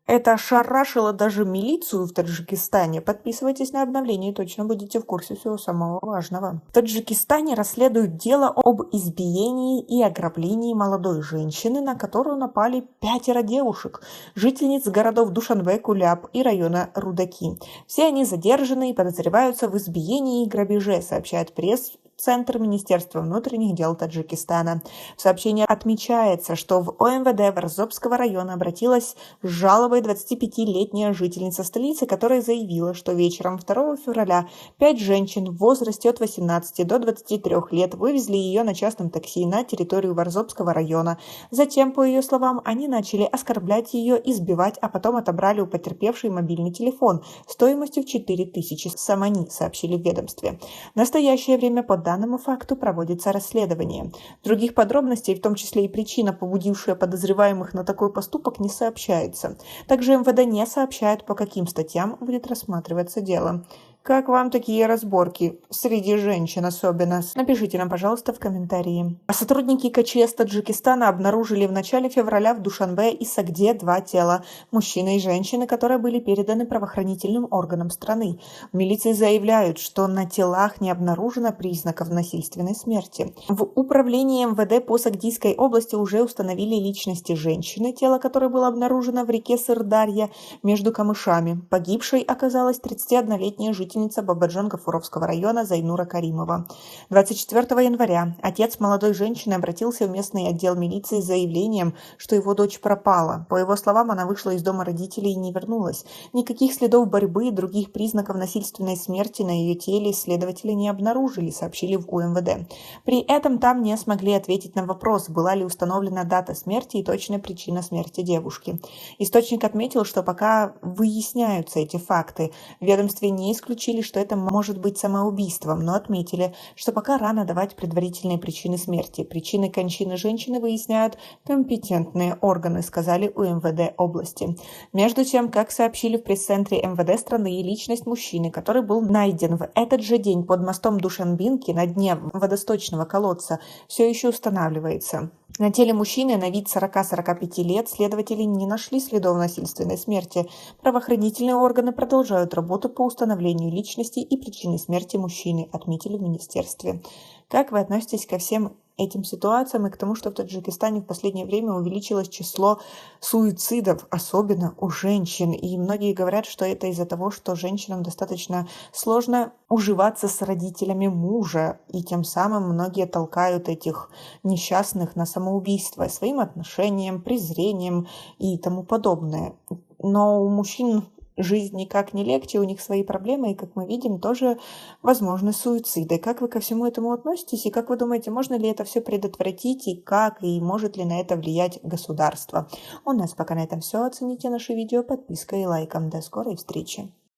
Это ошарашило даже милицию в Таджикистане. Подписывайтесь на обновление и точно будете в курсе всего самого важного. В Таджикистане расследуют дело об избиении и ограблении молодой женщины, на которую напали 5 девушек, жительниц городов Душанбе, Куляб и района Рудаки. Все они задержаны и подозреваются в избиении и грабеже, сообщает пресс-центр Министерства внутренних дел Таджикистана. В сообщении отмечается, что в ОМВД Ворзобского района обратилась с жалобой 25-летняя жительница столицы, которая заявила, что вечером 2 февраля 5 женщин в возрасте от 18 до 23 лет вывезли ее на частном такси на территорию Ворзобского района. Затем, по ее словам, они начали оскорблять ее, избивать, а потом отобрали у потерпевшей мобильный телефон стоимостью в 4000 самани, сообщили в ведомстве. В настоящее время по данному факту проводится расследование. Других подробностей, в том числе и причина, побудившая подозреваемых на такой поступок, не сообщается. Также МВД не сообщает, по каким статьям будет рассматриваться дело. Как вам такие разборки? Среди женщин особенно. Напишите нам, пожалуйста, в комментарии. А сотрудники КЧС Таджикистана обнаружили в начале февраля в Душанбе и Согде 2 тела – мужчины и женщины, которые были переданы правоохранительным органам страны. В милиции заявляют, что на телах не обнаружено признаков насильственной смерти. В управлении МВД по Сагдийской области уже установили личности женщины, тело которой было обнаружено в реке Сырдарья между камышами. Погибшей оказалась 31-летняя жительница Бабаджон-Гафуровского района Зайнура Каримова. 24 января отец молодой женщины обратился в местный отдел милиции с заявлением, что его дочь пропала. По его словам, она вышла из дома родителей и не вернулась. Никаких следов борьбы и других признаков насильственной смерти на ее теле следователи не обнаружили, сообщили в УМВД. При этом там не смогли ответить на вопрос, была ли установлена дата смерти и точная причина смерти девушки. Источник отметил, что пока выясняются эти факты, в ведомстве не исключили, что это может быть самоубийством, но отметили, что пока рано давать предварительные причины смерти. Причины кончины женщины выясняют компетентные органы, сказали у МВД области. Между тем, как сообщили в пресс-центре МВД страны, личность мужчины, который был найден в этот же день под мостом Душанбинки на дне водосточного колодца, все еще устанавливается. На теле мужчины на вид 40-45 лет следователи не нашли следов насильственной смерти. Правоохранительные органы продолжают работу по установлению личности и причины смерти мужчины, отметили в министерстве. Как вы относитесь ко всем этим ситуациям и к тому, что в Таджикистане в последнее время увеличилось число суицидов, особенно у женщин? И многие говорят, что это из-за того, что женщинам достаточно сложно уживаться с родителями мужа, и тем самым многие толкают этих несчастных на самоубийство своим отношением, презрением и тому подобное. Но у мужчин жизнь никак не легче, у них свои проблемы, и, как мы видим, тоже возможны суициды. Как вы ко всему этому относитесь, и как вы думаете, можно ли это все предотвратить, и как, и может ли на это влиять государство? У нас пока на этом все. Оцените наше видео подпиской и лайком. До скорой встречи!